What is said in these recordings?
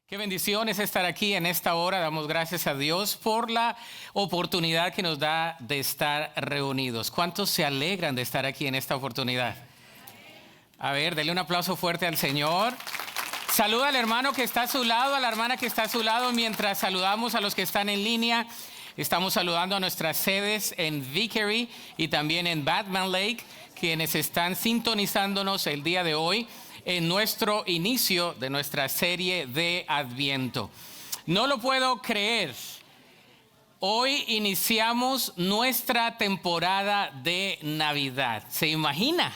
Qué bendición es estar aquí en esta hora. Damos gracias a Dios por la oportunidad que nos da de estar reunidos. ¿Cuántos se alegran de estar aquí en esta oportunidad? A ver, denle un aplauso fuerte al Señor. Saluda al hermano que está a su lado, a la hermana que está a su lado, mientras saludamos a los que están en línea. Estamos saludando a nuestras sedes en Vickery y también en Batman Lake, quienes están sintonizándonos el día de hoy en nuestro inicio de nuestra serie de Adviento. No lo puedo creer. Hoy iniciamos nuestra temporada de Navidad. ¿Se imagina?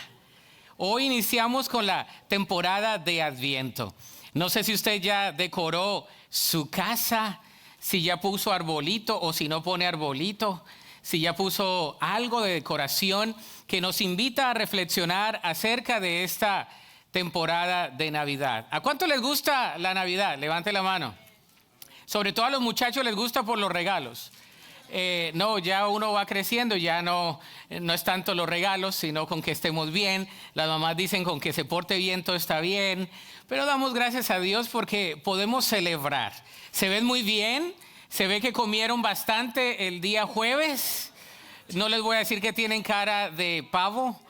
Hoy iniciamos con la temporada de Adviento. No sé si usted ya decoró su casa, si ya puso arbolito o si no pone arbolito, si ya puso algo de decoración que nos invita a reflexionar acerca de esta temporada de Navidad. ¿A cuánto les gusta la Navidad? Levante la mano. Sobre todo a los muchachos les gusta por los regalos. No, ya uno va creciendo, ya no es tanto los regalos, sino con que estemos bien. Las mamás dicen con que se porte bien, todo está bien. Pero damos gracias a Dios porque podemos celebrar. Se ven muy bien, se ve que comieron bastante el día jueves. No les voy a decir que tienen cara de pavo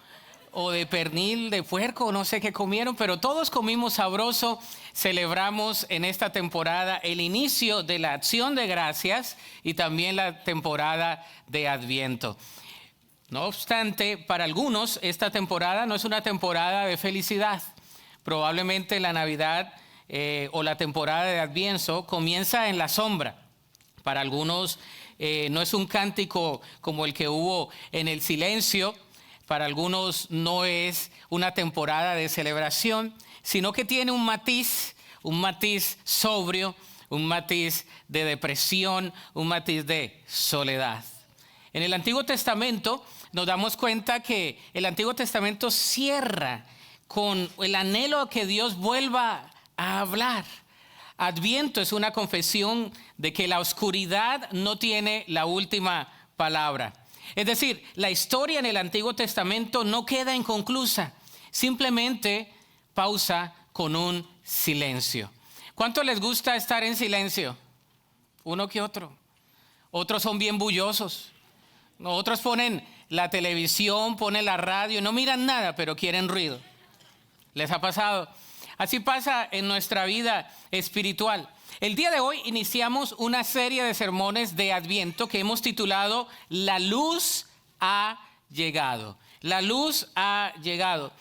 o de pernil de puerco, no sé qué comieron, pero todos comimos sabroso. Celebramos en esta temporada el inicio de la acción de gracias y también la temporada de Adviento. No obstante, para algunos esta temporada no es una temporada de felicidad. Probablemente la Navidad o la temporada de Adviento comienza en la sombra. Para algunos no es un cántico como el que hubo en el silencio. Para algunos no es una temporada de celebración, sino que tiene un matiz sobrio, un matiz de depresión, un matiz de soledad. En el Antiguo Testamento nos damos cuenta que el Antiguo Testamento cierra con el anhelo a que Dios vuelva a hablar. Adviento es una confesión de que la oscuridad no tiene la última palabra. Es decir, la historia en el Antiguo Testamento no queda inconclusa, simplemente pausa con un silencio. ¿Cuánto les gusta estar en silencio? Uno que otro. Otros son bien bullosos. Otros ponen la televisión, ponen la radio, no miran nada, pero quieren ruido. ¿Les ha pasado? Así pasa en nuestra vida espiritual. El día de hoy iniciamos una serie de sermones de Adviento que hemos titulado La luz ha llegado. La luz ha llegado.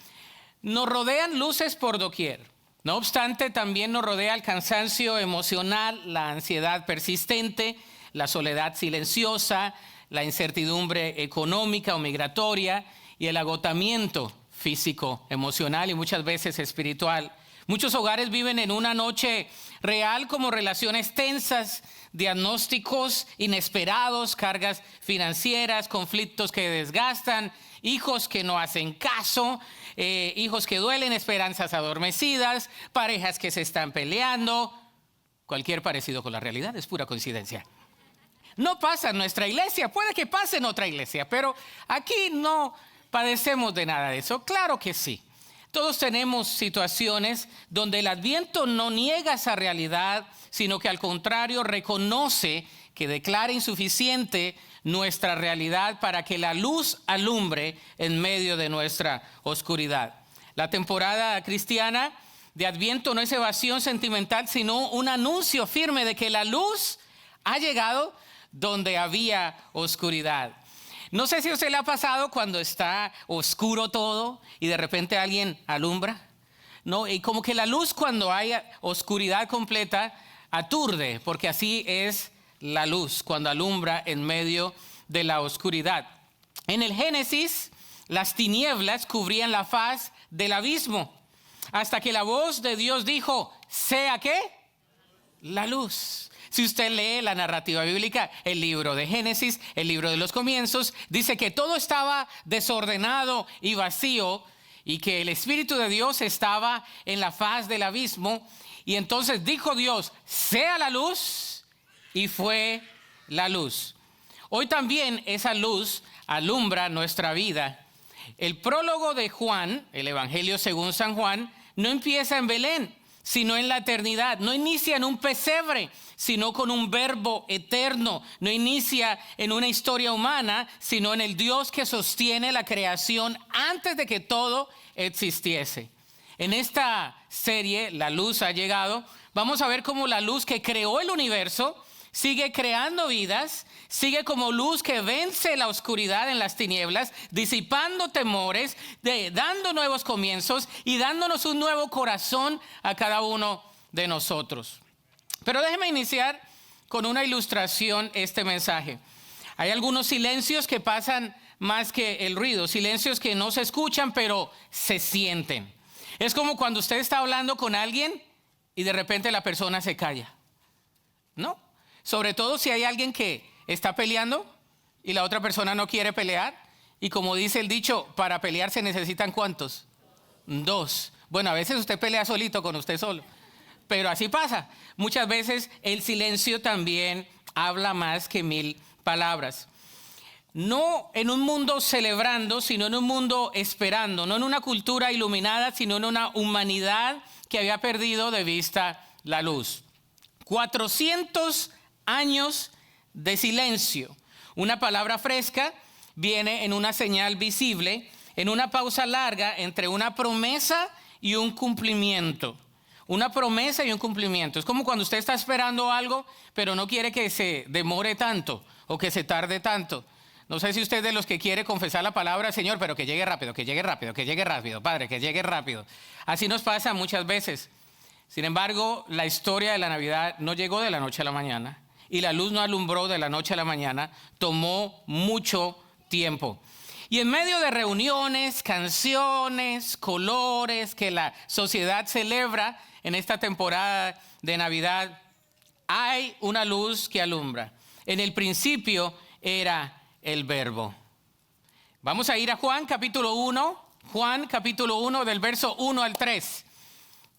Nos rodean luces por doquier. No obstante, también nos rodea el cansancio emocional, la ansiedad persistente, la soledad silenciosa, la incertidumbre económica o migratoria y el agotamiento físico, emocional y muchas veces espiritual. Muchos hogares viven en una noche real como relaciones tensas, diagnósticos inesperados, cargas financieras, conflictos que desgastan, hijos que no hacen caso, hijos que duelen, esperanzas adormecidas, parejas que se están peleando. Cualquier parecido con la realidad es pura coincidencia. No pasa en nuestra iglesia, puede que pase en otra iglesia, pero aquí no padecemos de nada de eso. Claro que sí. Todos tenemos situaciones donde el Adviento no niega esa realidad, sino que al contrario reconoce que declara insuficiente nuestra realidad para que la luz alumbre en medio de nuestra oscuridad. La temporada cristiana de Adviento no es evasión sentimental, sino un anuncio firme de que la luz ha llegado donde había oscuridad. No sé si a usted le ha pasado cuando está oscuro todo y de repente alguien alumbra, ¿no? Y como que la luz cuando hay oscuridad completa aturde, porque así es la luz cuando alumbra en medio de la oscuridad. En el Génesis, las tinieblas cubrían la faz del abismo, hasta que la voz de Dios dijo, ¿sea qué? La luz. Si usted lee la narrativa bíblica, el libro de Génesis, el libro de los comienzos, dice que todo estaba desordenado y vacío y que el Espíritu de Dios estaba en la faz del abismo. Y entonces dijo Dios, sea la luz, y fue la luz. Hoy también esa luz alumbra nuestra vida. El prólogo de Juan, el Evangelio según San Juan, no empieza en Belén, sino en la eternidad. No inicia en un pesebre, sino con un verbo eterno. No inicia en una historia humana, sino en el Dios que sostiene la creación antes de que todo existiese. En esta serie, La Luz ha llegado, vamos a ver cómo la luz que creó el universo sigue creando vidas, sigue como luz que vence la oscuridad en las tinieblas, disipando temores, dando nuevos comienzos y dándonos un nuevo corazón a cada uno de nosotros. Pero déjeme iniciar con una ilustración este mensaje. Hay algunos silencios que pasan más que el ruido, silencios que no se escuchan pero se sienten. Es como cuando usted está hablando con alguien y de repente la persona se calla, ¿no? Sobre todo si hay alguien que está peleando y la otra persona no quiere pelear. Y como dice el dicho, para pelear se necesitan ¿cuántos? 2. Bueno, a veces usted pelea solito con usted solo. Pero así pasa. Muchas veces el silencio también habla más que 1000 palabras. No en un mundo celebrando, sino en un mundo esperando. No en una cultura iluminada, sino en una humanidad que había perdido de vista la luz. 400 años de silencio. Una palabra fresca viene en una señal visible, en una pausa larga entre una promesa y un cumplimiento. Una promesa y un cumplimiento. Es como cuando usted está esperando algo, pero no quiere que se demore tanto o que se tarde tanto. No sé si usted es de los que quiere confesar la palabra, Señor, pero que llegue rápido, que llegue rápido, que llegue rápido, Padre, que llegue rápido. Así nos pasa muchas veces. Sin embargo, la historia de la Navidad no llegó de la noche a la mañana. Y la luz no alumbró de la noche a la mañana, tomó mucho tiempo. Y en medio de reuniones, canciones, colores que la sociedad celebra en esta temporada de Navidad, hay una luz que alumbra. En el principio era el Verbo. Vamos a ir a Juan capítulo 1, Juan capítulo 1 del verso 1 al 3.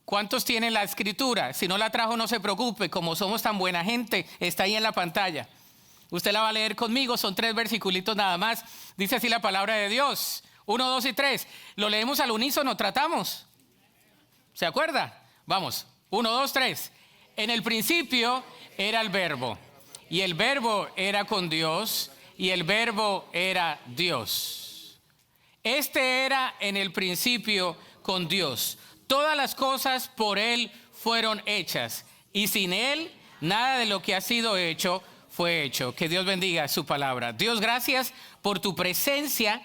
¿Cuántos tienen la escritura? Si no la trajo, no se preocupe, como somos tan buena gente, está ahí en la pantalla. Usted la va a leer conmigo, son 3 versiculitos nada más. Dice así la palabra de Dios, 1, 2 y 3. Lo leemos al unísono, tratamos. ¿Se acuerda? Vamos, 1, 2, 3. En el principio era el Verbo, y el Verbo era con Dios, y el Verbo era Dios. Este era en el principio con Dios. Todas las cosas por Él fueron hechas, y sin Él nada de lo que ha sido hecho fue hecho. Que Dios bendiga su palabra. Dios, gracias por tu presencia.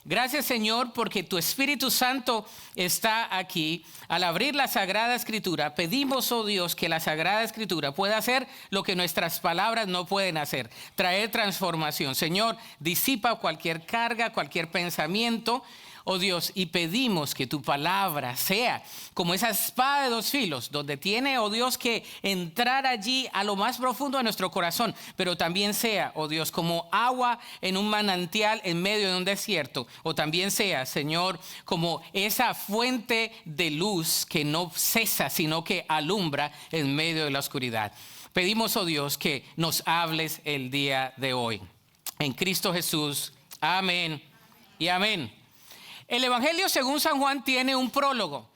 Gracias, Señor, porque tu Espíritu Santo está aquí. Al abrir la Sagrada Escritura, pedimos, oh Dios, que la Sagrada Escritura pueda hacer lo que nuestras palabras no pueden hacer, traer transformación. Señor, disipa cualquier carga, cualquier pensamiento, oh Dios, y pedimos que tu palabra sea como esa espada de 2 filos, donde tiene, oh Dios, que entrar allí a lo más profundo de nuestro corazón, pero también sea, oh Dios, como agua en un manantial en medio de un desierto, o también sea, Señor, como esa fuente de luz que no cesa, sino que alumbra en medio de la oscuridad. Pedimos, oh Dios, que nos hables el día de hoy. En Cristo Jesús, amén y amén. El Evangelio según San Juan tiene un prólogo.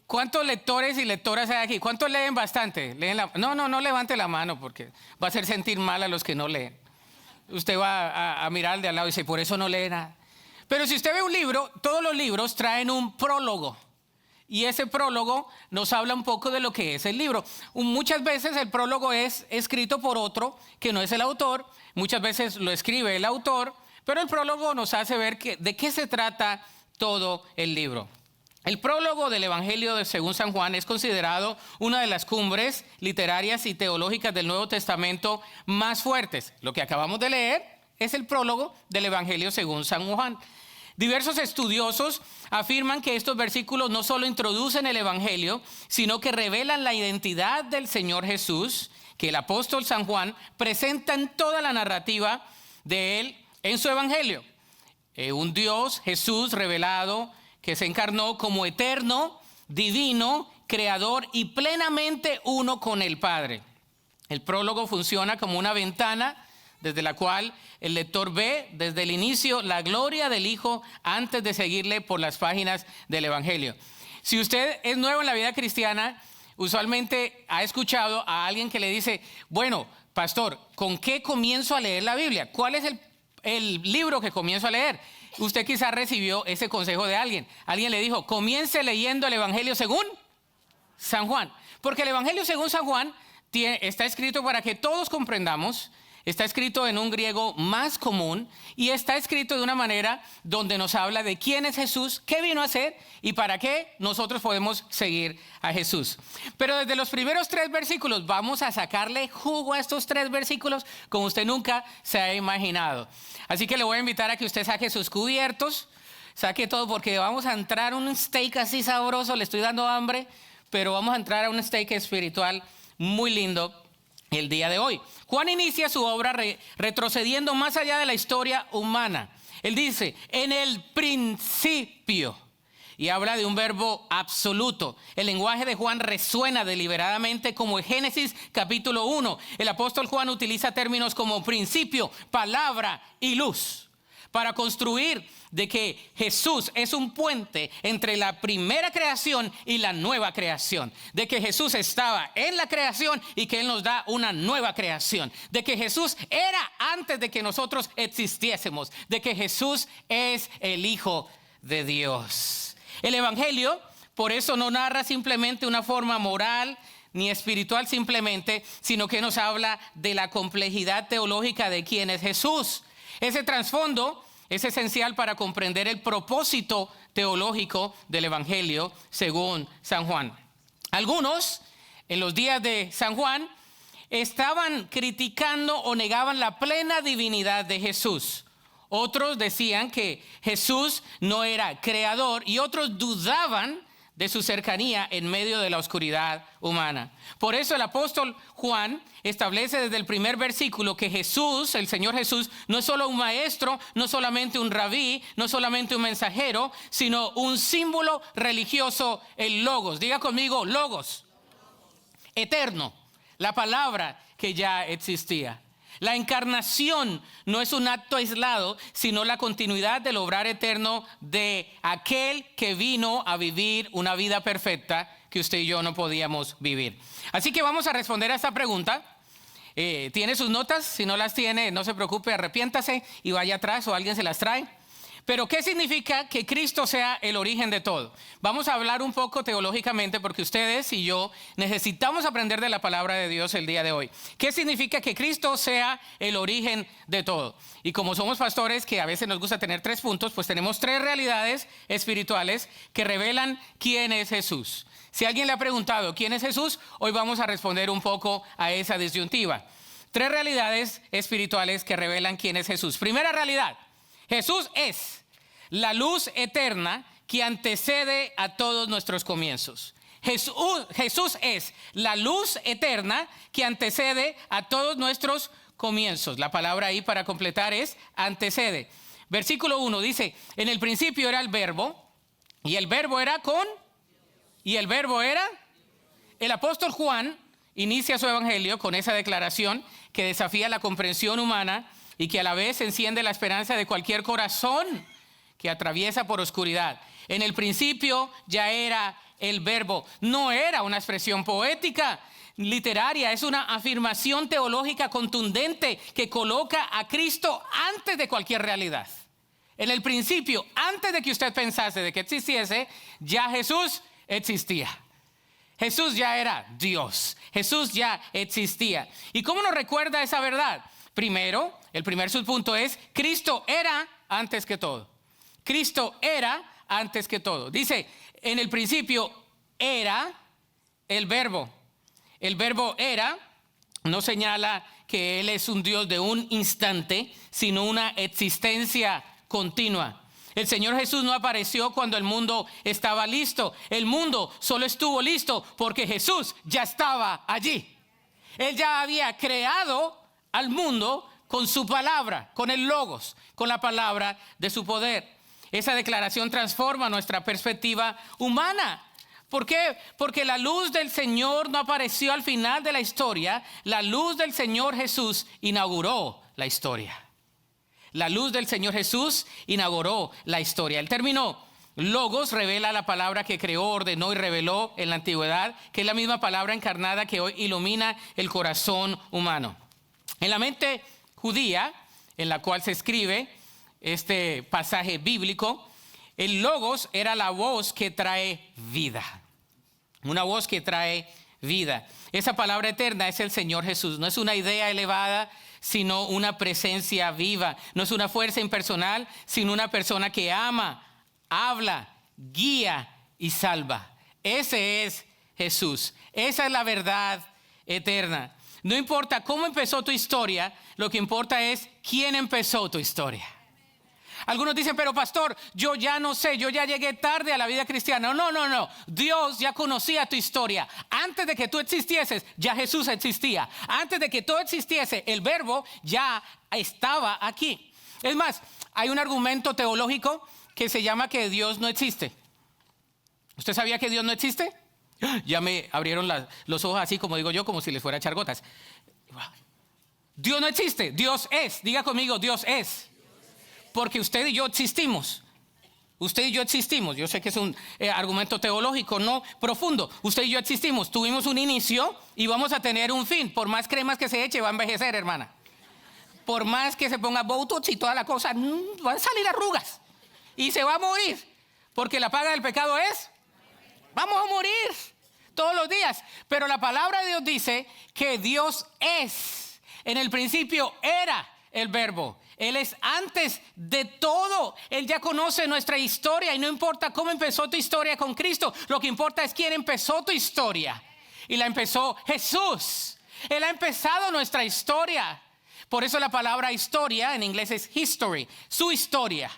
¿Cuántos lectores y lectoras hay aquí? ¿Cuántos leen bastante? No levante la mano porque va a hacer sentir mal a los que no leen. Usted va a mirar al de al lado y dice, por eso no lee nada. Pero si usted ve un libro, todos los libros traen un prólogo. Y ese prólogo nos habla un poco de lo que es el libro. Muchas veces el prólogo es escrito por otro que no es el autor. Muchas veces lo escribe el autor. Pero el prólogo nos hace ver de qué se trata todo el libro. El prólogo del Evangelio de según San Juan es considerado una de las cumbres literarias y teológicas del Nuevo Testamento más fuertes. Lo que acabamos de leer es el prólogo del Evangelio según San Juan. Diversos estudiosos afirman que estos versículos no solo introducen el Evangelio, sino que revelan la identidad del Señor Jesús, que el apóstol San Juan presenta en toda la narrativa de él en su Evangelio. Un Dios, Jesús revelado, que se encarnó como eterno, divino, creador y plenamente uno con el Padre. El prólogo funciona como una ventana desde la cual el lector ve desde el inicio la gloria del Hijo antes de seguirle por las páginas del Evangelio. Si usted es nuevo en la vida cristiana, usualmente ha escuchado a alguien que le dice, bueno, pastor, ¿con qué comienzo a leer la Biblia? ¿Cuál es el libro que comienzo a leer? Usted quizás recibió ese consejo de alguien. Alguien le dijo, comience leyendo el Evangelio según San Juan. Porque el Evangelio según San Juan está escrito para que todos comprendamos. Está escrito en un griego más común y está escrito de una manera donde nos habla de quién es Jesús, qué vino a hacer y para qué nosotros podemos seguir a Jesús. Pero desde los primeros 3 versículos vamos a sacarle jugo a estos 3 versículos como usted nunca se ha imaginado. Así que le voy a invitar a que usted saque sus cubiertos, saque todo porque vamos a entrar a un steak así sabroso, le estoy dando hambre, pero vamos a entrar a un steak espiritual muy lindo el día de hoy. Juan inicia su obra retrocediendo más allá de la historia humana. Él dice, en el principio, y habla de un verbo absoluto. El lenguaje de Juan resuena deliberadamente como en Génesis capítulo 1. El apóstol Juan utiliza términos como principio, palabra y luz para construir de que Jesús es un puente entre la primera creación y la nueva creación. De que Jesús estaba en la creación y que Él nos da una nueva creación. De que Jesús era antes de que nosotros existiésemos. De que Jesús es el Hijo de Dios. El Evangelio, por eso no narra simplemente una forma moral ni espiritual simplemente, sino que nos habla de la complejidad teológica de quién es Jesús. Ese trasfondo es esencial para comprender el propósito teológico del Evangelio según San Juan. Algunos, en los días de San Juan, estaban criticando o negaban la plena divinidad de Jesús. Otros decían que Jesús no era creador y otros dudaban de su cercanía en medio de la oscuridad humana. Por eso el apóstol Juan establece desde el primer versículo que Jesús, el Señor Jesús, no es solo un maestro, no solamente un rabí, no solamente un mensajero, sino un símbolo religioso, el Logos. Diga conmigo, Logos. Eterno, la palabra que ya existía. La encarnación no es un acto aislado, sino la continuidad del obrar eterno de aquel que vino a vivir una vida perfecta que usted y yo no podíamos vivir. Así que vamos a responder a esta pregunta. ¿Tiene sus notas? Si no las tiene, no se preocupe, arrepiéntase y vaya atrás o alguien se las trae. Pero ¿qué significa que Cristo sea el origen de todo? Vamos a hablar un poco teológicamente porque ustedes y yo necesitamos aprender de la palabra de Dios el día de hoy. ¿Qué significa que Cristo sea el origen de todo? Y como somos pastores que a veces nos gusta tener 3 puntos, pues tenemos 3 realidades espirituales que revelan quién es Jesús. Si alguien le ha preguntado quién es Jesús, hoy vamos a responder un poco a esa disyuntiva. 3 realidades espirituales que revelan quién es Jesús. Primera realidad. Jesús es la luz eterna que antecede a todos nuestros comienzos. Jesús es la luz eterna que antecede a todos nuestros comienzos. La palabra ahí para completar es antecede. Versículo 1 dice, en el principio era el verbo, y el verbo era con, y el verbo era. El apóstol Juan inicia su evangelio con esa declaración que desafía la comprensión humana y que a la vez enciende la esperanza de cualquier corazón que atraviesa por oscuridad. En el principio ya era el verbo. No era una expresión poética, literaria, es una afirmación teológica contundente que coloca a Cristo antes de cualquier realidad. En el principio, antes de que usted pensase de que existiese, ya Jesús existía. Jesús ya era Dios. Jesús ya existía. ¿Y cómo nos recuerda esa verdad? Primero, el primer subpunto es, Cristo era antes que todo. Cristo era antes que todo. Dice, en el principio era el verbo. El verbo era no señala que Él es un Dios de un instante, sino una existencia continua. El Señor Jesús no apareció cuando el mundo estaba listo. El mundo solo estuvo listo porque Jesús ya estaba allí. Él ya había creado al mundo con su palabra, con el Logos, con la palabra de su poder. Esa declaración transforma nuestra perspectiva humana. ¿Por qué? Porque la luz del Señor no apareció al final de la historia. La luz del Señor Jesús inauguró la historia. La luz del Señor Jesús inauguró la historia. El término Logos revela la palabra que creó, ordenó y reveló en la antigüedad, que es la misma palabra encarnada que hoy ilumina el corazón humano. En la mente judía, en la cual se escribe este pasaje bíblico, el Logos era la voz que trae vida. Una voz que trae vida. Esa palabra eterna es el Señor Jesús. No es una idea elevada, sino una presencia viva. No es una fuerza impersonal, sino una persona que ama, habla, guía y salva. Ese es Jesús. Esa es la verdad eterna. No importa cómo empezó tu historia, lo que importa es quién empezó tu historia. Algunos dicen, pero pastor, yo ya no sé, yo ya llegué tarde a la vida cristiana. No. Dios ya conocía tu historia. Antes de que tú existieses, ya Jesús existía. Antes de que todo existiese, el verbo ya estaba aquí. Es más, hay un argumento teológico que se llama que Dios no existe. ¿Usted sabía que Dios no existe? Ya me abrieron los ojos así, como digo yo, como si les fuera a echar gotas. Dios no existe, Dios es. Diga conmigo, Dios es. Porque usted y yo existimos. Usted y yo existimos. Yo sé que es un argumento teológico, no profundo. Usted y yo existimos. Tuvimos un inicio y vamos a tener un fin. Por más cremas que se eche, va a envejecer, hermana. Por más que se ponga Botox y toda la cosa, van a salir arrugas. Y se va a morir. Porque la paga del pecado es, vamos a morir todos los días. Pero la palabra de Dios dice que Dios es. En el principio era el verbo. Él es antes de todo. Él ya conoce nuestra historia y no importa cómo empezó tu historia con Cristo. Lo que importa es quién empezó tu historia. Y la empezó Jesús. Él ha empezado nuestra historia. Por eso la palabra historia en inglés es history. Su historia.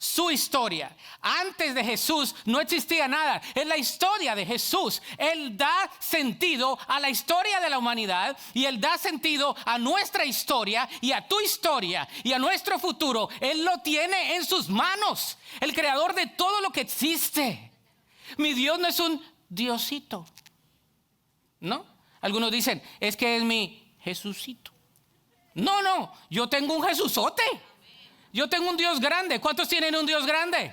Su historia. Antes de Jesús no existía nada. Es la historia de Jesús. Él da sentido a la historia de la humanidad y Él da sentido a nuestra historia y a tu historia y a nuestro futuro. Él lo tiene en sus manos. El creador de todo lo que existe. Mi Dios no es un Diosito. ¿No? Algunos dicen, es que es mi Jesucito. No. Yo tengo un Jesusote. Yo tengo un Dios grande. ¿Cuántos tienen un Dios grande?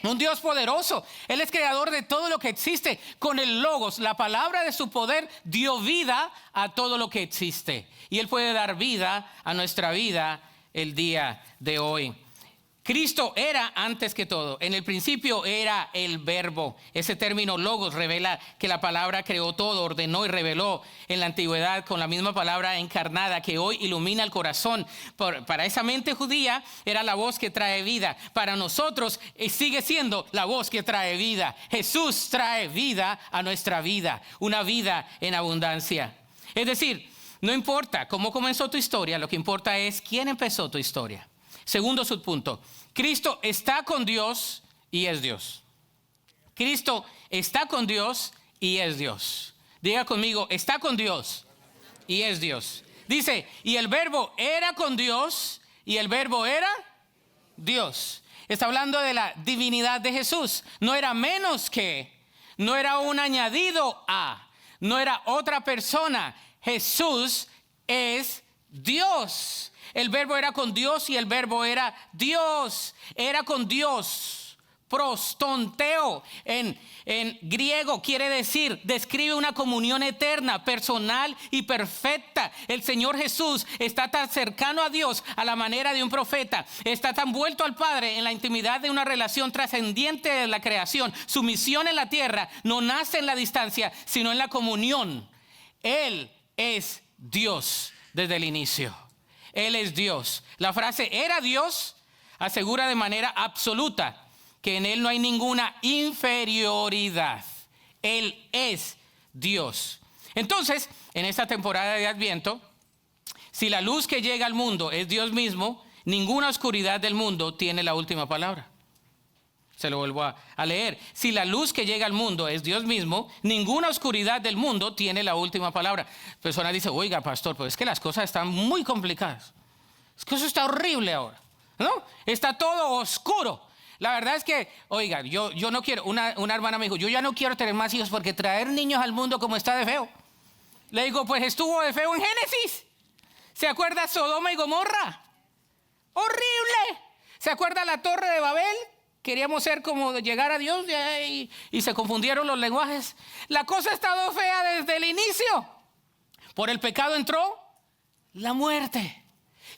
Un Dios poderoso. Él es creador de todo lo que existe. Con el Logos, la palabra de su poder, dio vida a todo lo que existe. Y Él puede dar vida a nuestra vida el día de hoy. Cristo era antes que todo. En el principio era el verbo. Ese término Logos revela que la palabra creó todo, ordenó y reveló en la antigüedad con la misma palabra encarnada que hoy ilumina el corazón. Para esa mente judía era la voz que trae vida. Para nosotros sigue siendo la voz que trae vida. Jesús trae vida a nuestra vida, una vida en abundancia. Es decir, no importa cómo comenzó tu historia, lo que importa es quién empezó tu historia. Segundo subpunto, Cristo está con Dios y es Dios. Cristo está con Dios y es Dios. Diga conmigo, está con Dios y es Dios. Dice, y el verbo era con Dios y el verbo era Dios. Está hablando de la divinidad de Jesús. No era menos que, no era un añadido a, no era otra persona. Jesús es Dios. El verbo era con Dios y el verbo era Dios. Era con Dios. Prostonteo en griego quiere decir, describe una comunión eterna, personal y perfecta. El Señor Jesús está tan cercano a Dios a la manera de un profeta. Está tan vuelto al Padre en la intimidad de una relación trascendiente de la creación. Su misión en la tierra no nace en la distancia, sino en la comunión. Él es Dios desde el inicio. Él es Dios. La frase era Dios asegura de manera absoluta que en Él no hay ninguna inferioridad. Él es Dios. Entonces, en esta temporada de Adviento, si la luz que llega al mundo es Dios mismo, ninguna oscuridad del mundo tiene la última palabra. Se lo vuelvo a leer. Si la luz que llega al mundo es Dios mismo, ninguna oscuridad del mundo tiene la última palabra. Persona dice, oiga, pastor, pues es que las cosas están muy complicadas. Es que eso está horrible ahora, ¿no? Está todo oscuro. La verdad es que, oiga, yo no quiero, una hermana me dijo, yo ya no quiero tener más hijos porque traer niños al mundo como está de feo. Le digo, pues estuvo de feo en Génesis. ¿Se acuerda Sodoma y Gomorra? Horrible. ¿Se acuerda la Torre de Babel? Queríamos ser como llegar a Dios y se confundieron los lenguajes. La cosa ha estado fea desde el inicio. Por el pecado entró la muerte.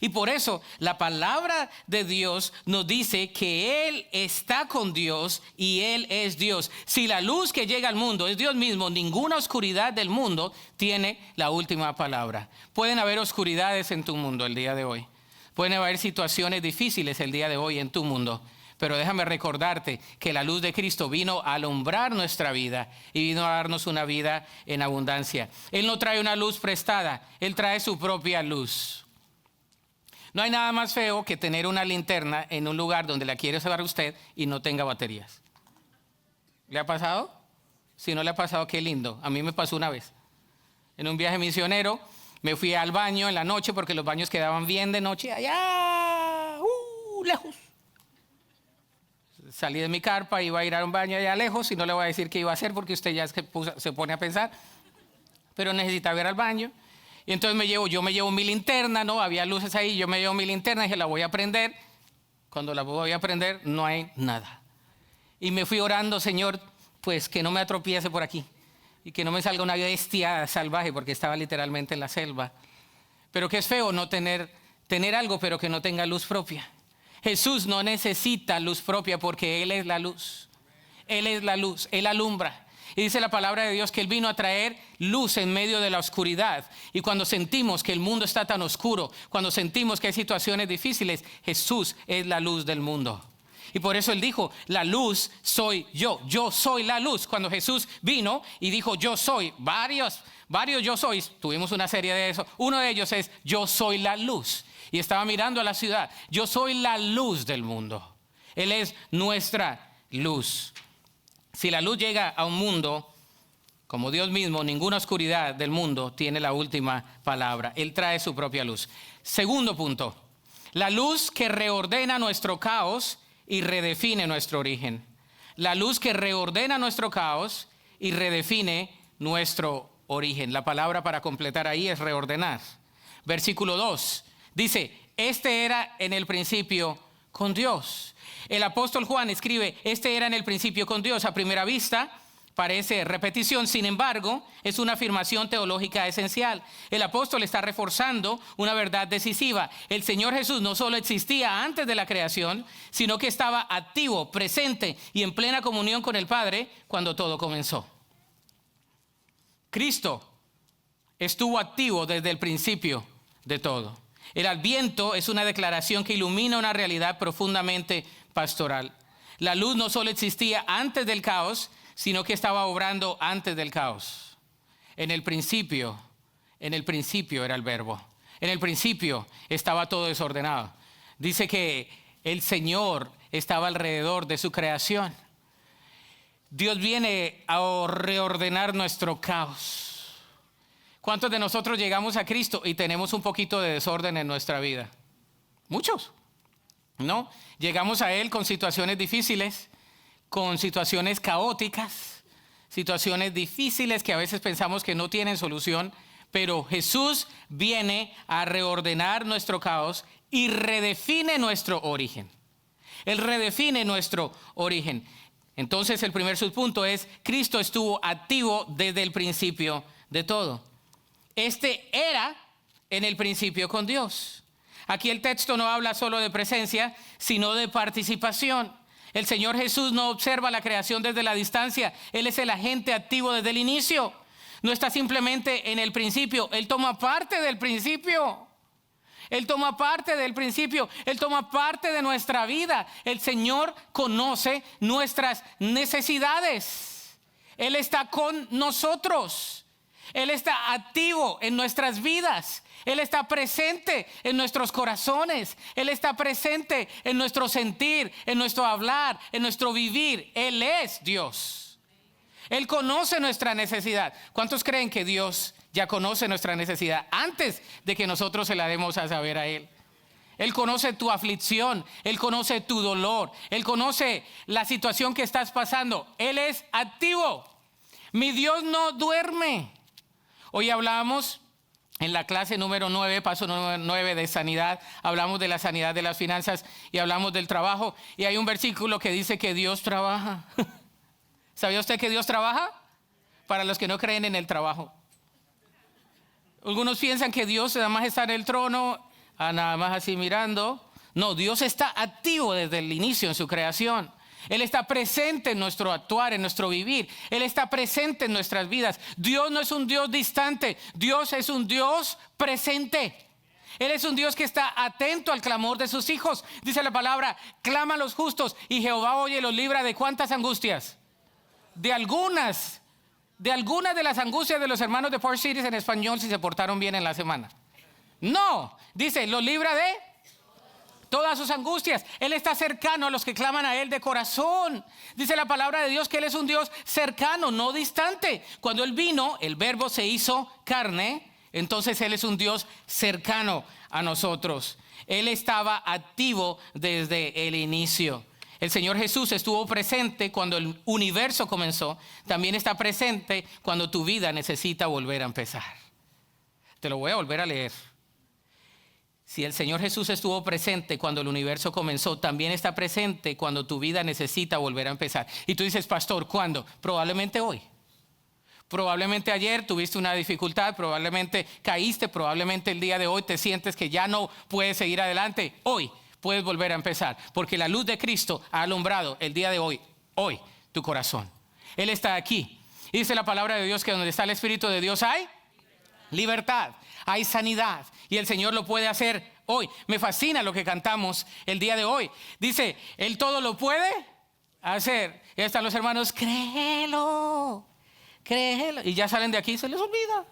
Y por eso la palabra de Dios nos dice que Él está con Dios y Él es Dios. Si la luz que llega al mundo es Dios mismo, ninguna oscuridad del mundo tiene la última palabra. Pueden haber oscuridades en tu mundo el día de hoy. Pueden haber situaciones difíciles el día de hoy en tu mundo. Pero déjame recordarte que la luz de Cristo vino a alumbrar nuestra vida y vino a darnos una vida en abundancia. Él no trae una luz prestada, Él trae su propia luz. No hay nada más feo que tener una linterna en un lugar donde la quiere usar usted y no tenga baterías. ¿Le ha pasado? Si no le ha pasado, qué lindo. A mí me pasó una vez. En un viaje misionero me fui al baño en la noche porque los baños quedaban bien de noche allá, lejos. Salí de mi carpa, iba a ir a un baño allá lejos y no le voy a decir qué iba a hacer porque usted ya se pone a pensar. Pero necesitaba ir al baño. Y entonces yo me llevo mi linterna, ¿no? Había luces ahí, yo me llevo mi linterna y dije, la voy a prender. Cuando la voy a prender, no hay nada. Y me fui orando, Señor, pues que no me atropiece por aquí. Y que no me salga una bestia salvaje, porque estaba literalmente en la selva. Pero que es feo no tener algo, pero que no tenga luz propia. Jesús no necesita luz propia porque Él es la luz. Él es la luz, Él alumbra. Y dice la palabra de Dios que Él vino a traer luz en medio de la oscuridad. Y cuando sentimos que el mundo está tan oscuro, cuando sentimos que hay situaciones difíciles, Jesús es la luz del mundo. Y por eso Él dijo, la luz soy yo soy la luz. Cuando Jesús vino y dijo, yo soy, varios yo soy, tuvimos una serie de eso. Uno de ellos es, yo soy la luz. Y estaba mirando a la ciudad, yo soy la luz del mundo. Él es nuestra luz. Si la luz llega a un mundo como Dios mismo, ninguna oscuridad del mundo tiene la última palabra. Él trae su propia luz. Segundo punto, la luz que reordena nuestro caos y redefine nuestro origen. La luz que reordena nuestro caos y redefine nuestro origen. La palabra para completar ahí es reordenar. Versículo 2 dice, este era en el principio con Dios. El apóstol Juan escribe, este era en el principio con Dios. A primera vista parece repetición, sin embargo, es una afirmación teológica esencial. El apóstol está reforzando una verdad decisiva. El Señor Jesús no solo existía antes de la creación, sino que estaba activo, presente y en plena comunión con el Padre cuando todo comenzó. Cristo estuvo activo desde el principio de todo. El Adviento es una declaración que ilumina una realidad profundamente pastoral. La luz no solo existía antes del caos, sino que estaba obrando antes del caos. En el principio era el verbo. En el principio estaba todo desordenado. Dice que el Señor estaba alrededor de su creación. Dios viene a reordenar nuestro caos. ¿Cuántos de nosotros llegamos a Cristo y tenemos un poquito de desorden en nuestra vida? Muchos, ¿no? Llegamos a Él con situaciones difíciles, con situaciones caóticas, situaciones difíciles que a veces pensamos que no tienen solución, pero Jesús viene a reordenar nuestro caos y redefine nuestro origen. Él redefine nuestro origen. Entonces el primer subpunto es, Cristo estuvo activo desde el principio de todo. Este era en el principio con Dios. Aquí el texto no habla solo de presencia, sino de participación. El Señor Jesús no observa la creación desde la distancia. Él es el agente activo desde el inicio. No está simplemente en el principio. Él toma parte del principio. Él toma parte del principio. Él toma parte de nuestra vida. El Señor conoce nuestras necesidades. Él está con nosotros. Él está activo en nuestras vidas. Él está presente en nuestros corazones. Él está presente en nuestro sentir, en nuestro hablar, en nuestro vivir. Él es Dios. Él conoce nuestra necesidad. ¿Cuántos creen que Dios ya conoce nuestra necesidad antes de que nosotros se la demos a saber a Él? Él conoce tu aflicción. Él conoce tu dolor. Él conoce la situación que estás pasando. Él es activo. Mi Dios no duerme. Hoy hablábamos En la clase número 9, paso número 9 de sanidad, hablamos de la sanidad de las finanzas y hablamos del trabajo. Y hay un versículo que dice que Dios trabaja. ¿Sabía usted que Dios trabaja? Para los que no creen en el trabajo. Algunos piensan que Dios nada más está en el trono, nada más así mirando. No, Dios está activo desde el inicio en su creación. Él está presente en nuestro actuar, en nuestro vivir. Él está presente en nuestras vidas. Dios no es un Dios distante. Dios es un Dios presente. Él es un Dios que está atento al clamor de sus hijos. Dice la palabra, claman los justos y Jehová oye y los libra ¿de cuántas angustias? De algunas de las angustias de los hermanos de Port Cities en español si se portaron bien en la semana. No, dice, los libra de todas sus angustias. Él está cercano a los que claman a Él de corazón. Dice la palabra de Dios que Él es un Dios cercano, no distante. Cuando Él vino, el verbo se hizo carne, entonces Él es un Dios cercano a nosotros. Él estaba activo desde el inicio. El Señor Jesús estuvo presente cuando el universo comenzó. También está presente cuando tu vida necesita volver a empezar. Te lo voy a volver a leer. Si el Señor Jesús estuvo presente cuando el universo comenzó, también está presente cuando tu vida necesita volver a empezar. Y tú dices, pastor, ¿cuándo? Probablemente hoy. Probablemente ayer tuviste una dificultad, probablemente caíste, probablemente el día de hoy te sientes que ya no puedes seguir adelante. Hoy puedes volver a empezar, porque la luz de Cristo ha alumbrado el día de hoy, tu corazón. Él está aquí. Y dice la palabra de Dios que donde está el Espíritu de Dios hay libertad, hay sanidad. Y el Señor lo puede hacer hoy. Me fascina lo que cantamos el día de hoy. Dice, Él todo lo puede hacer. Y están los hermanos, créelo. Y ya salen de aquí y se les olvida,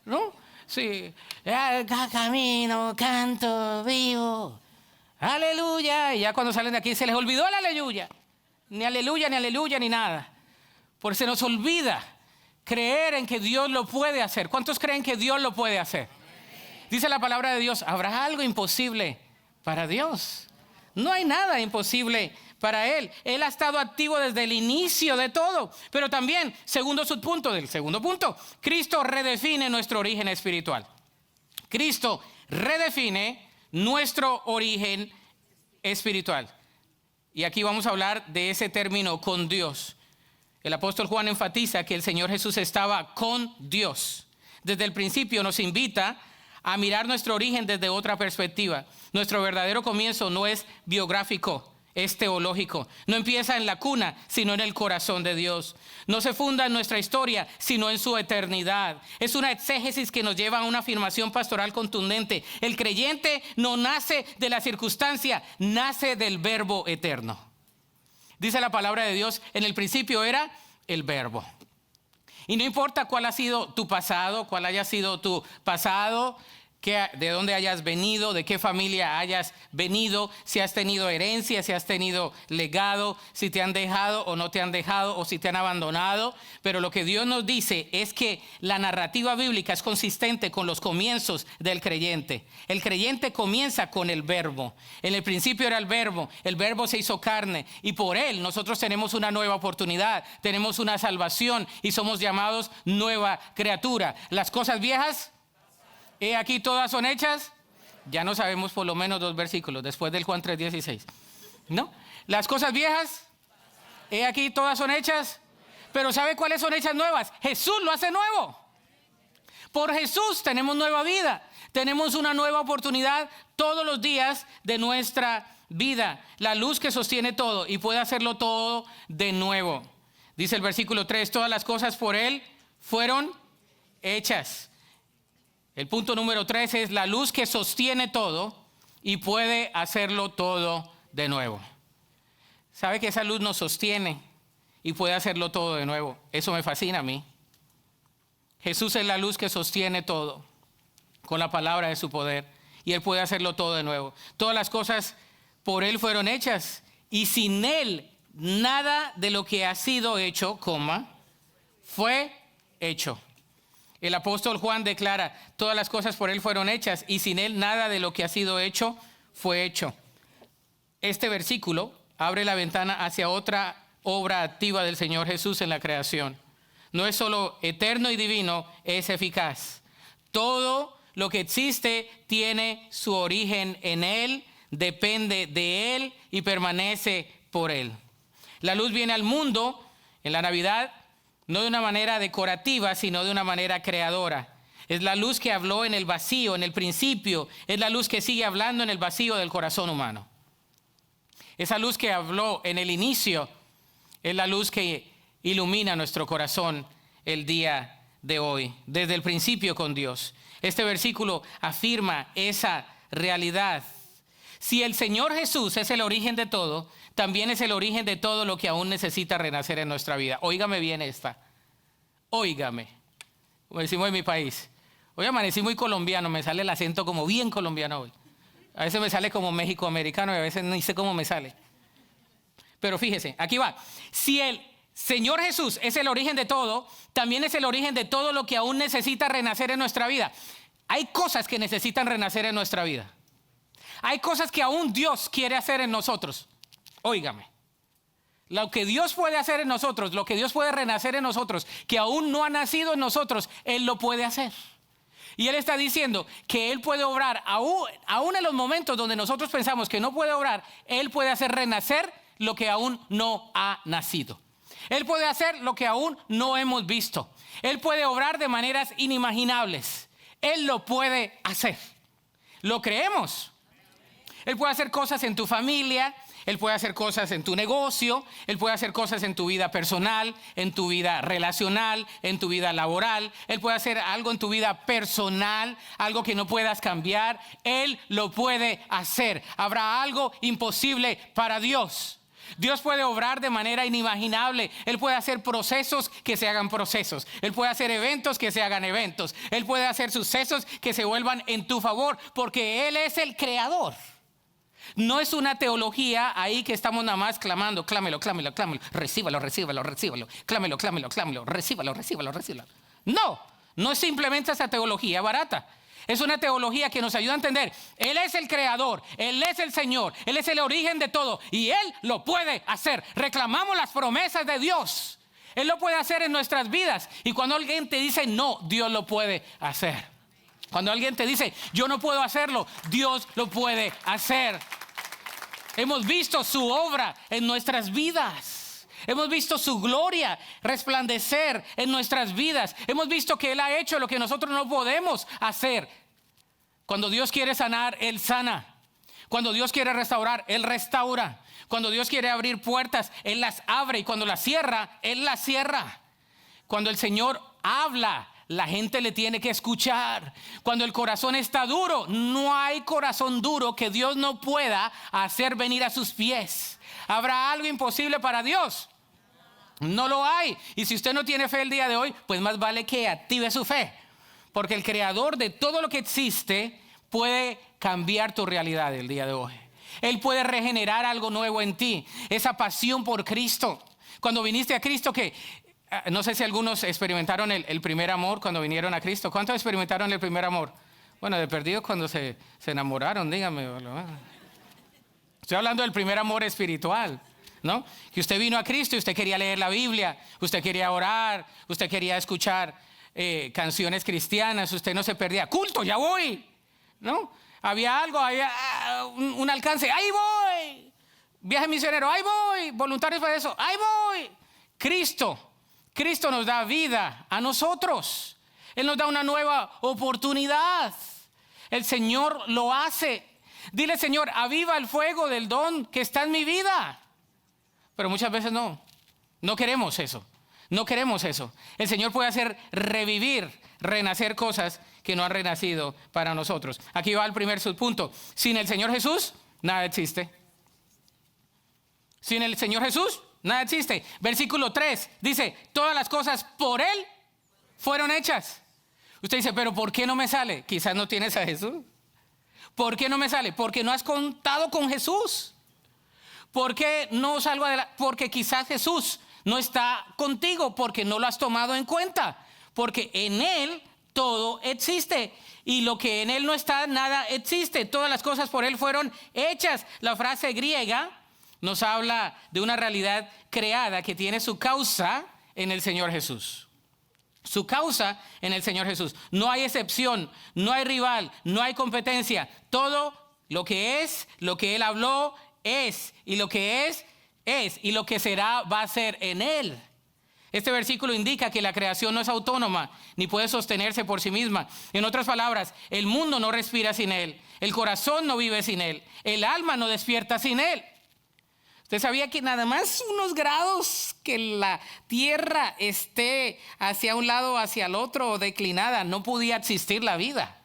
¿no? Sí, camino, canto, vivo. Aleluya. Y ya cuando salen de aquí se les olvidó el aleluya. Ni aleluya, ni nada. Porque se nos olvida creer en que Dios lo puede hacer. ¿Cuántos creen que Dios lo puede hacer? Dice la palabra de Dios, ¿habrá algo imposible para Dios? No hay nada imposible para Él. Él ha estado activo desde el inicio de todo. Pero también, segundo punto, Cristo redefine nuestro origen espiritual. Cristo redefine nuestro origen espiritual. Y aquí vamos a hablar de ese término con Dios. El apóstol Juan enfatiza que el Señor Jesús estaba con Dios. Desde el principio nos invita a mirar nuestro origen desde otra perspectiva. Nuestro verdadero comienzo no es biográfico, es teológico. No empieza en la cuna, sino en el corazón de Dios. No se funda en nuestra historia, sino en su eternidad. Es una exégesis que nos lleva a una afirmación pastoral contundente. El creyente no nace de la circunstancia, nace del verbo eterno. Dice la palabra de Dios, en el principio era el verbo. Y no importa cuál ha sido tu pasado, cuál haya sido tu pasado, de dónde hayas venido, de qué familia hayas venido, si has tenido herencia, si has tenido legado, si te han dejado o no te han dejado o si te han abandonado. Pero lo que Dios nos dice es que la narrativa bíblica es consistente con los comienzos del creyente. El creyente comienza con el verbo. En el principio era el verbo se hizo carne y por él nosotros tenemos una nueva oportunidad, tenemos una salvación y somos llamados nueva criatura. Las cosas viejas, he aquí todas son hechas. Ya no sabemos por lo menos 2 versículos después del Juan 3:16. ¿No? Las cosas viejas, he aquí todas son hechas. Pero ¿sabe cuáles son hechas nuevas? Jesús lo hace nuevo. Por Jesús tenemos nueva vida. Tenemos una nueva oportunidad todos los días de nuestra vida. La luz que sostiene todo y puede hacerlo todo de nuevo. Dice el versículo 3, todas las cosas por Él fueron hechas. El punto número 3 es la luz que sostiene todo y puede hacerlo todo de nuevo. ¿Sabe que esa luz nos sostiene y puede hacerlo todo de nuevo? Eso me fascina a mí. Jesús es la luz que sostiene todo con la palabra de su poder y Él puede hacerlo todo de nuevo. Todas las cosas por Él fueron hechas y sin Él nada de lo que ha sido hecho, fue hecho. El apóstol Juan declara, todas las cosas por Él fueron hechas y sin Él nada de lo que ha sido hecho fue hecho. Este versículo abre la ventana hacia otra obra activa del Señor Jesús en la creación. No es solo eterno y divino, es eficaz. Todo lo que existe tiene su origen en Él, depende de Él y permanece por Él. La luz viene al mundo en la Navidad no de una manera decorativa, sino de una manera creadora. Es la luz que habló en el vacío, en el principio. Es la luz que sigue hablando en el vacío del corazón humano. Esa luz que habló en el inicio es la luz que ilumina nuestro corazón el día de hoy, desde el principio con Dios. Este versículo afirma esa realidad. Si el Señor Jesús es el origen de todo, también es el origen de todo lo que aún necesita renacer en nuestra vida. Óigame bien esta. Óigame. Como decimos en mi país. Hoy amanecí muy colombiano, me sale el acento como bien colombiano hoy. A veces me sale como México-americano y a veces no sé cómo me sale. Pero fíjese, aquí va. Si el Señor Jesús es el origen de todo, también es el origen de todo lo que aún necesita renacer en nuestra vida. Hay cosas que necesitan renacer en nuestra vida. Hay cosas que aún Dios quiere hacer en nosotros. Óigame. Lo que Dios puede hacer en nosotros, lo que Dios puede renacer en nosotros, que aún no ha nacido en nosotros, Él lo puede hacer. Y Él está diciendo que Él puede obrar, aún en los momentos donde nosotros pensamos que no puede obrar, Él puede hacer renacer lo que aún no ha nacido. Él puede hacer lo que aún no hemos visto. Él puede obrar de maneras inimaginables. Él lo puede hacer. ¿Lo creemos? Él puede hacer cosas en tu familia. Él puede hacer cosas en tu negocio, Él puede hacer cosas en tu vida personal, en tu vida relacional, en tu vida laboral. Él puede hacer algo en tu vida personal, algo que no puedas cambiar. Él lo puede hacer. ¿Habrá algo imposible para Dios? Dios puede obrar de manera inimaginable. Él puede hacer procesos que se hagan procesos. Él puede hacer eventos que se hagan eventos. Él puede hacer sucesos que se vuelvan en tu favor, porque Él es el creador. No es una teología ahí que estamos nada más clamando, clámelo, clámelo, clámelo, recíbalo, recíbalo, recíbalo, clámelo, clámelo, clámelo, recíbalo, recíbalo, recíbalo. No es simplemente esa teología barata. Es una teología que nos ayuda a entender. Él es el creador, Él es el Señor, Él es el origen de todo y Él lo puede hacer. Reclamamos las promesas de Dios. Él lo puede hacer en nuestras vidas. Y cuando alguien te dice no, Dios lo puede hacer. Cuando alguien te dice, yo no puedo hacerlo, Dios lo puede hacer. Hemos visto su obra en nuestras vidas. Hemos visto su gloria resplandecer en nuestras vidas. Hemos visto que Él ha hecho lo que nosotros no podemos hacer. Cuando Dios quiere sanar, Él sana. Cuando Dios quiere restaurar, Él restaura. Cuando Dios quiere abrir puertas, Él las abre. Y cuando las cierra, Él las cierra. Cuando el Señor habla, la gente le tiene que escuchar. Cuando el corazón está duro, no hay corazón duro que Dios no pueda hacer venir a sus pies. ¿Habrá algo imposible para Dios? No lo hay. Y si usted no tiene fe el día de hoy, pues más vale que active su fe. Porque el creador de todo lo que existe puede cambiar tu realidad el día de hoy. Él puede regenerar algo nuevo en ti. Esa pasión por Cristo. Cuando viniste a Cristo, que no sé si algunos experimentaron el primer amor cuando vinieron a Cristo. ¿Cuántos experimentaron el primer amor? Bueno, de perdido cuando se enamoraron, dígame. Estoy hablando del primer amor espiritual, ¿no? Que usted vino a Cristo y usted quería leer la Biblia, usted quería orar, usted quería escuchar canciones cristianas, usted no se perdía. Culto, ya voy, ¿no? Había algo, había un alcance, ahí voy. Viaje misionero, ahí voy. Voluntarios para eso, ahí voy. Cristo nos da vida a nosotros. Él nos da una nueva oportunidad. El Señor lo hace. Dile, Señor, aviva el fuego del don que está en mi vida. Pero muchas veces no queremos eso. No queremos eso. El Señor puede hacer revivir, renacer cosas que no han renacido para nosotros. Aquí va el primer subpunto. Sin el Señor Jesús, nada existe. Sin el Señor Jesús, nada existe. Versículo 3 dice, todas las cosas por Él fueron hechas. Usted dice, pero ¿por qué no me sale? Quizás no tienes a Jesús. ¿Por qué no me sale? Porque no has contado con Jesús. ¿Por qué no salgo adelante? Porque quizás Jesús no está contigo, porque no lo has tomado en cuenta. Porque en Él todo existe. Y lo que en Él no está, nada existe. Todas las cosas por Él fueron hechas. La frase griega nos habla de una realidad creada que tiene su causa en el Señor Jesús. Su causa en el Señor Jesús. No hay excepción, no hay rival, no hay competencia. Todo lo que es, lo que Él habló es, y lo que es, y lo que será va a ser en Él. Este versículo indica que la creación no es autónoma, ni puede sostenerse por sí misma. En otras palabras, el mundo no respira sin Él, el corazón no vive sin Él, el alma no despierta sin Él. ¿Usted sabía que nada más unos grados que la tierra esté hacia un lado o hacia el otro o declinada, no podía existir la vida?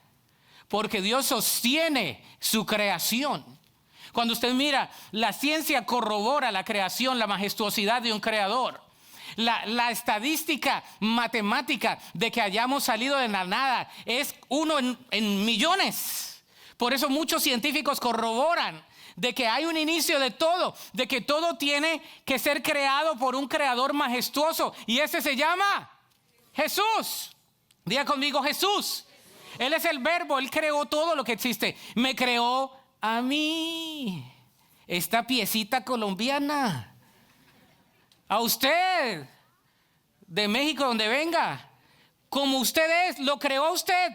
Porque Dios sostiene su creación. Cuando usted mira, la ciencia corrobora la creación, la majestuosidad de un creador. La estadística matemática de que hayamos salido de la nada es 1 en millones. Por eso muchos científicos corroboran de que hay un inicio de todo, de que todo tiene que ser creado por un creador majestuoso, y ese se llama Jesús. Diga conmigo, Jesús. Él es el verbo, Él creó todo lo que existe. Me creó a mí, esta piecita colombiana, a usted, de México, donde venga, como usted es, lo creó a usted,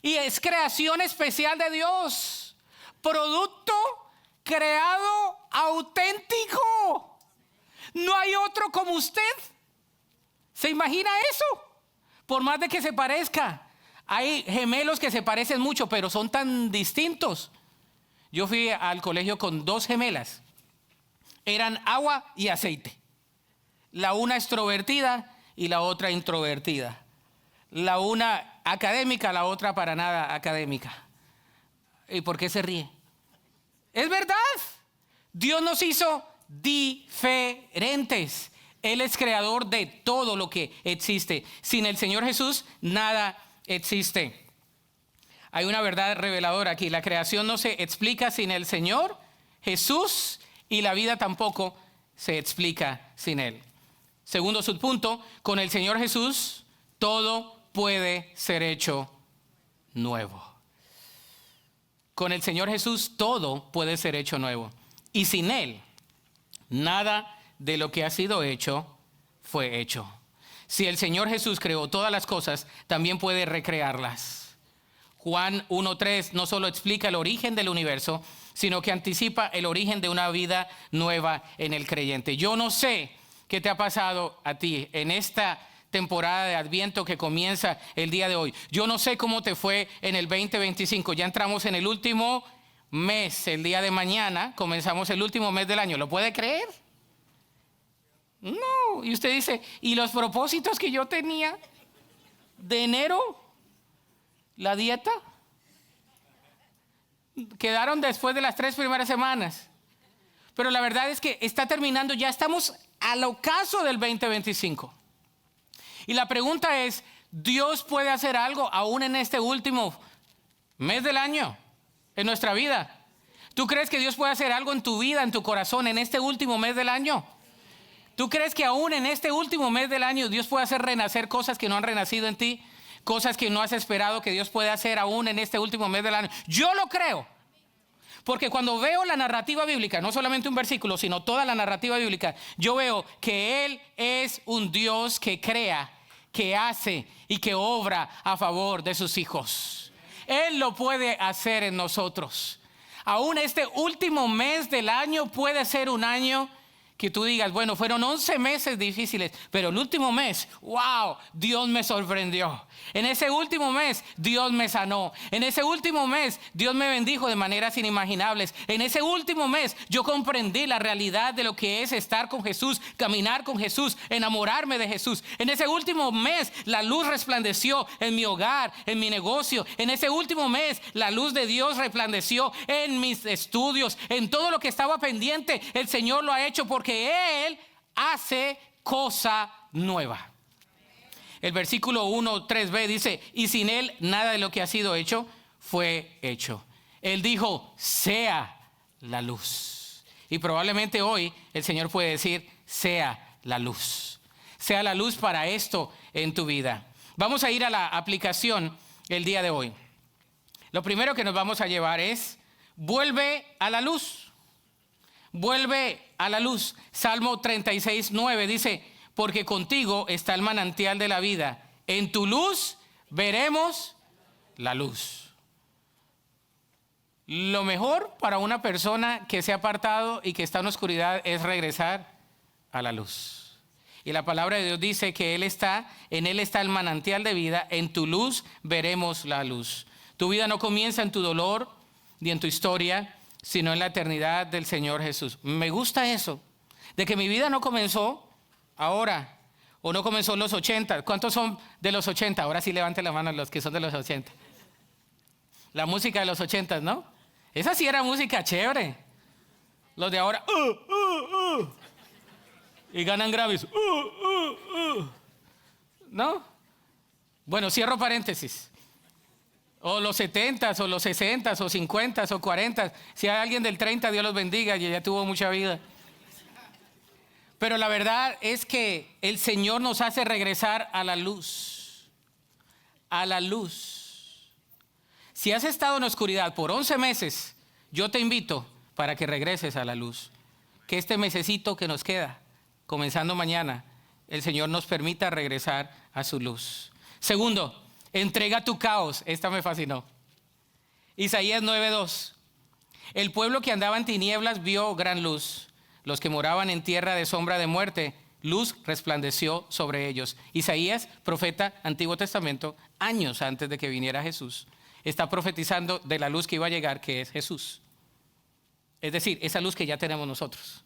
y es creación especial de Dios, producto creado auténtico. No hay otro como usted. ¿Se imagina eso? Por más de que se parezca, hay gemelos que se parecen mucho, pero son tan distintos. Yo fui al colegio con 2 gemelas, eran agua y aceite. La una extrovertida y la otra introvertida. La una académica, la otra para nada académica. ¿Y por qué se ríe? Es verdad. Dios nos hizo diferentes. Él es creador de todo lo que existe. Sin el Señor Jesús, nada existe. Hay una verdad reveladora aquí. La creación no se explica sin el Señor Jesús, y la vida tampoco se explica sin Él. Segundo subpunto, con el Señor Jesús todo puede ser hecho nuevo. Con el Señor Jesús todo puede ser hecho nuevo. Y sin Él, nada de lo que ha sido hecho fue hecho. Si el Señor Jesús creó todas las cosas, también puede recrearlas. Juan 1:3 no solo explica el origen del universo, sino que anticipa el origen de una vida nueva en el creyente. Yo no sé qué te ha pasado a ti en esta temporada de Adviento que comienza el día de hoy. Yo no sé cómo te fue en el 2025. Ya entramos en el último mes. El día de mañana comenzamos el último mes del año. ¿Lo puede creer? No. Y usted dice, ¿y los propósitos que yo tenía de enero? ¿La dieta? Quedaron después de las 3 primeras semanas. Pero la verdad es que está terminando, ya estamos al ocaso del 2025. Y la pregunta es, ¿Dios puede hacer algo aún en este último mes del año, en nuestra vida? ¿Tú crees que Dios puede hacer algo en tu vida, en tu corazón, en este último mes del año? ¿Tú crees que aún en este último mes del año Dios puede hacer renacer cosas que no han renacido en ti? Cosas que no has esperado que Dios puede hacer aún en este último mes del año. Yo lo creo. Porque cuando veo la narrativa bíblica, no solamente un versículo, sino toda la narrativa bíblica, yo veo que Él es un Dios que crea, que hace y que obra a favor de sus hijos. Él lo puede hacer en nosotros. Aún este último mes del año puede ser un año que tú digas, bueno, fueron 11 meses difíciles, pero el último mes, wow, Dios me sorprendió. En ese último mes, Dios me sanó. En ese último mes, Dios me bendijo de maneras inimaginables. En ese último mes, yo comprendí la realidad de lo que es estar con Jesús, caminar con Jesús, enamorarme de Jesús. En ese último mes, la luz resplandeció en mi hogar, en mi negocio. En ese último mes, la luz de Dios resplandeció en mis estudios, en todo lo que estaba pendiente. El Señor lo ha hecho porque Él hace cosa nueva. El versículo 1:3b dice, y sin Él nada de lo que ha sido hecho fue hecho. Él dijo, sea la luz. Y probablemente hoy el Señor puede decir, sea la luz. Sea la luz para esto en tu vida. Vamos a ir a la aplicación el día de hoy. Lo primero que nos vamos a llevar es, vuelve a la luz. Vuelve a la luz. Salmo 36:9 dice, porque contigo está el manantial de la vida. En tu luz veremos la luz. Lo mejor para una persona que se ha apartado y que está en oscuridad es regresar a la luz. Y la palabra de Dios dice que en Él está el manantial de vida. En tu luz veremos la luz. Tu vida no comienza en tu dolor ni en tu historia, sino en la eternidad del Señor Jesús. Me gusta eso, de que mi vida no comenzó ahora, o no comenzó en los 80. ¿Cuántos son de los 80? Ahora sí levanten la mano los que son de los 80. La música de los 80, ¿no? Esa sí era música chévere. Los de ahora, y ganan Grammys, ¿no? Bueno, cierro paréntesis. O los 70s, o los 60s, o 50s, o 40s. Si hay alguien del 30, Dios los bendiga, y ya tuvo mucha vida. Pero la verdad es que el Señor nos hace regresar a la luz. A la luz. Si has estado en oscuridad por 11 meses, yo te invito para que regreses a la luz. Que este mesecito que nos queda, comenzando mañana, el Señor nos permita regresar a su luz. Segundo, entrega tu caos. Esta me fascinó. Isaías 9:2. El pueblo que andaba en tinieblas vio gran luz. Los que moraban en tierra de sombra de muerte, luz resplandeció sobre ellos. Isaías, profeta, Antiguo Testamento, años antes de que viniera Jesús, está profetizando de la luz que iba a llegar, que es Jesús. Es decir, esa luz que ya tenemos nosotros.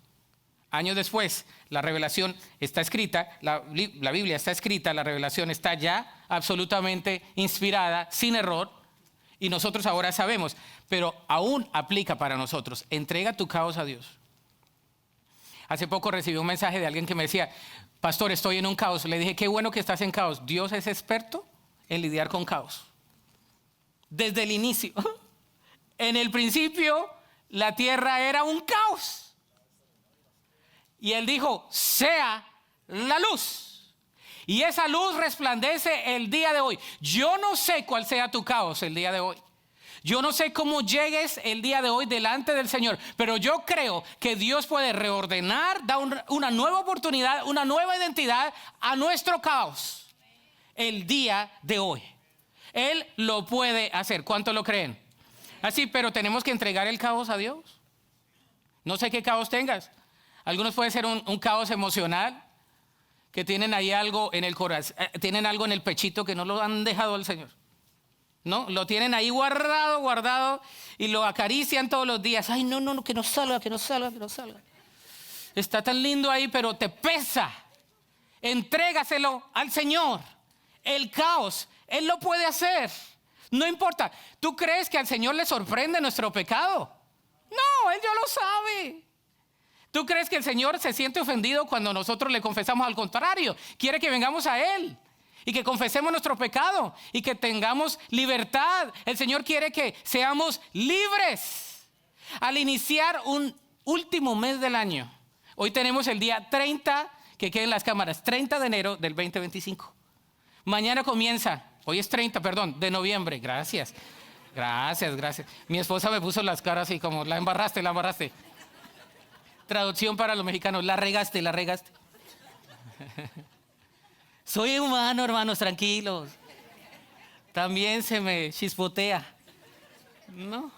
Años después, la revelación está escrita, la Biblia está escrita, la revelación está ya absolutamente inspirada, sin error, y nosotros ahora sabemos, pero aún aplica para nosotros. Entrega tu caos a Dios. Hace poco recibí un mensaje de alguien que me decía, pastor, estoy en un caos. Le dije, qué bueno que estás en caos. Dios es experto en lidiar con caos. Desde el inicio. En el principio, la tierra era un caos. Y Él dijo, sea la luz. Y esa luz resplandece el día de hoy. Yo no sé cuál sea tu caos el día de hoy. Yo no sé cómo llegues el día de hoy delante del Señor, pero yo creo que Dios puede reordenar, dar una nueva oportunidad, una nueva identidad a nuestro caos el día de hoy. Él lo puede hacer. ¿Cuánto lo creen? Así, pero tenemos que entregar el caos a Dios. No sé qué caos tengas. Algunos puede ser un caos emocional, que tienen ahí algo en el corazón, tienen algo en el pechito que no lo han dejado al Señor. ¿No? Lo tienen ahí guardado y lo acarician todos los días. Ay, no, que no salga. Está tan lindo ahí, pero te pesa. Entrégaselo al Señor. El caos, Él lo puede hacer. No importa. ¿Tú crees que al Señor le sorprende nuestro pecado? No, Él ya lo sabe. ¿Tú crees que el Señor se siente ofendido cuando nosotros le confesamos? Al contrario, quiere que vengamos a Él y que confesemos nuestro pecado y que tengamos libertad. El Señor quiere que seamos libres al iniciar un último mes del año. Hoy tenemos el día 30, que queden las cámaras, 30 de enero del 2025. Mañana comienza, hoy es 30, de noviembre. Gracias. Mi esposa me puso las caras así como, la embarraste. Traducción para los mexicanos, la regaste. Soy humano, hermanos, tranquilos. También se me chispotea. No.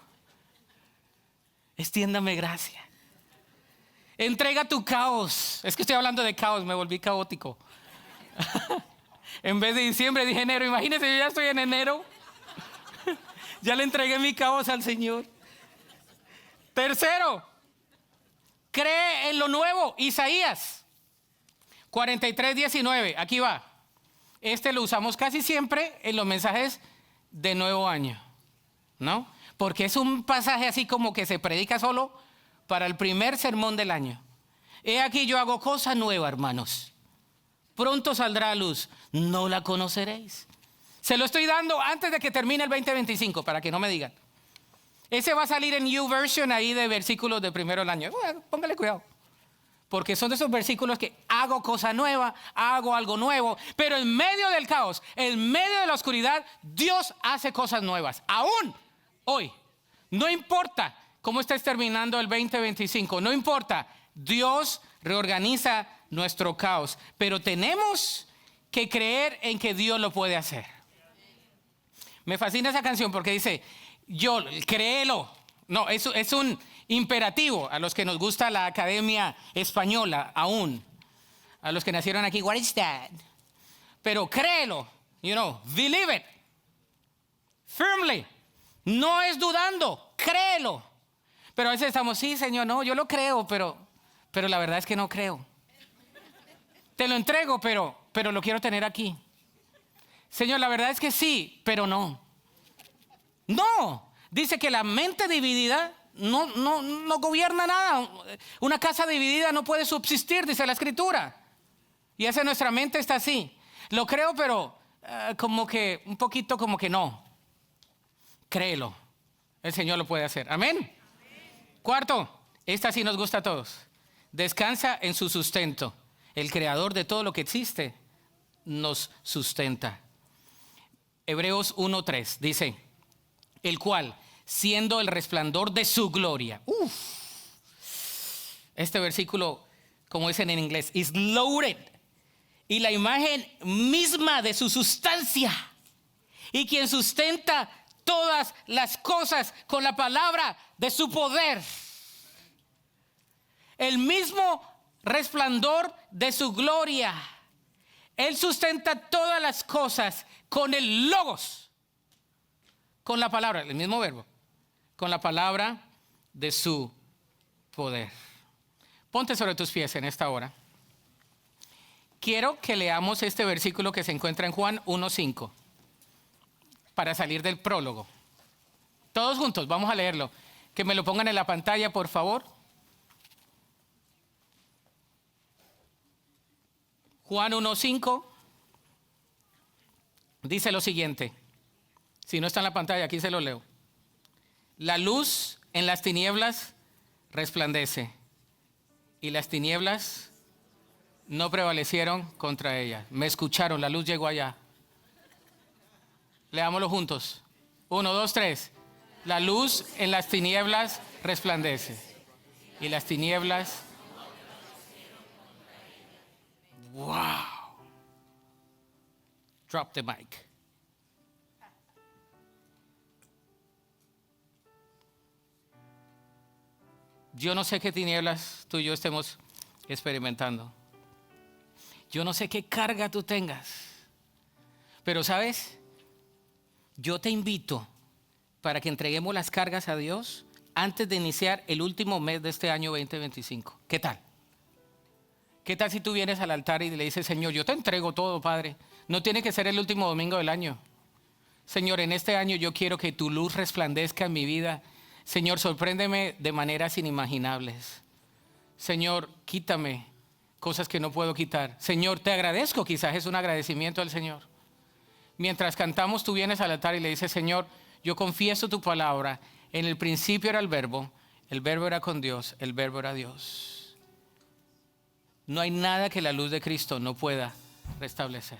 Extiéndame gracia. Entrega tu caos. Es que estoy hablando de caos, me volví caótico. En vez de diciembre dije enero. Imagínense, yo ya estoy en enero. Ya le entregué mi caos al Señor. Tercero, cree en lo nuevo. Isaías 43:19, aquí va. Este lo usamos casi siempre en los mensajes de nuevo año, ¿no? Porque es un pasaje así como que se predica solo para el primer sermón del año. He aquí yo hago cosa nueva, hermanos. Pronto saldrá a luz, no la conoceréis. Se lo estoy dando antes de que termine el 2025, para que no me digan. Ese va a salir en YouVersion ahí de versículos de primero del año. Bueno, póngale cuidado. Porque son de esos versículos que hago cosa nueva, hago algo nuevo. Pero en medio del caos, en medio de la oscuridad, Dios hace cosas nuevas. Aún hoy. No importa cómo estés terminando el 2025. No importa. Dios reorganiza nuestro caos. Pero tenemos que creer en que Dios lo puede hacer. Me fascina esa canción porque dice, yo, créelo. No, eso es un imperativo a los que nos gusta la academia española aún. A los que nacieron aquí, what is that? Pero créelo, believe it. Firmly. No es dudando, créelo. Pero a veces estamos, sí, Señor, no, yo lo creo, pero la verdad es que no creo. Te lo entrego, pero lo quiero tener aquí. Señor, la verdad es que sí, pero no. No, dice que la mente dividida no gobierna nada. Una casa dividida no puede subsistir, dice la Escritura. Y esa nuestra mente está así. Lo creo, pero como que, un poquito como que no. Créelo, el Señor lo puede hacer. Amén. Cuarto, esta sí nos gusta a todos. Descansa en su sustento. El creador de todo lo que existe nos sustenta. Hebreos 1:3 dice, el cual, siendo el resplandor de su gloria. Este versículo, como dicen en inglés, is loaded. Y la imagen misma de su sustancia. Y quien sustenta todas las cosas con la palabra de su poder. El mismo resplandor de su gloria. Él sustenta todas las cosas con el logos. Con la palabra, el mismo verbo. Con la palabra de su poder. Ponte sobre tus pies en esta hora. Quiero que leamos este versículo que se encuentra en Juan 1:5. Para salir del prólogo. Todos juntos, vamos a leerlo. Que me lo pongan en la pantalla, por favor. Juan 1:5 dice lo siguiente. Si no está en la pantalla, aquí se lo leo. La luz en las tinieblas resplandece, y las tinieblas no prevalecieron contra ella. Me escucharon, la luz llegó allá. Leámoslo juntos. 1, 2, 3. La luz en las tinieblas resplandece, y las tinieblas. Wow. Drop the mic. Yo no sé qué tinieblas tú y yo estemos experimentando. Yo no sé qué carga tú tengas. Pero ¿sabes? Yo te invito para que entreguemos las cargas a Dios antes de iniciar el último mes de este año 2025. ¿Qué tal? ¿Qué tal si tú vienes al altar y le dices, Señor, yo te entrego todo, Padre? No tiene que ser el último domingo del año. Señor, en este año yo quiero que tu luz resplandezca en mi vida. Señor, sorpréndeme de maneras inimaginables. Señor, quítame cosas que no puedo quitar. Señor, te agradezco, quizás es un agradecimiento al Señor. Mientras cantamos, tú vienes al altar y le dices, Señor, yo confieso tu palabra. En el principio era el verbo era con Dios, el verbo era Dios. No hay nada que la luz de Cristo no pueda restablecer.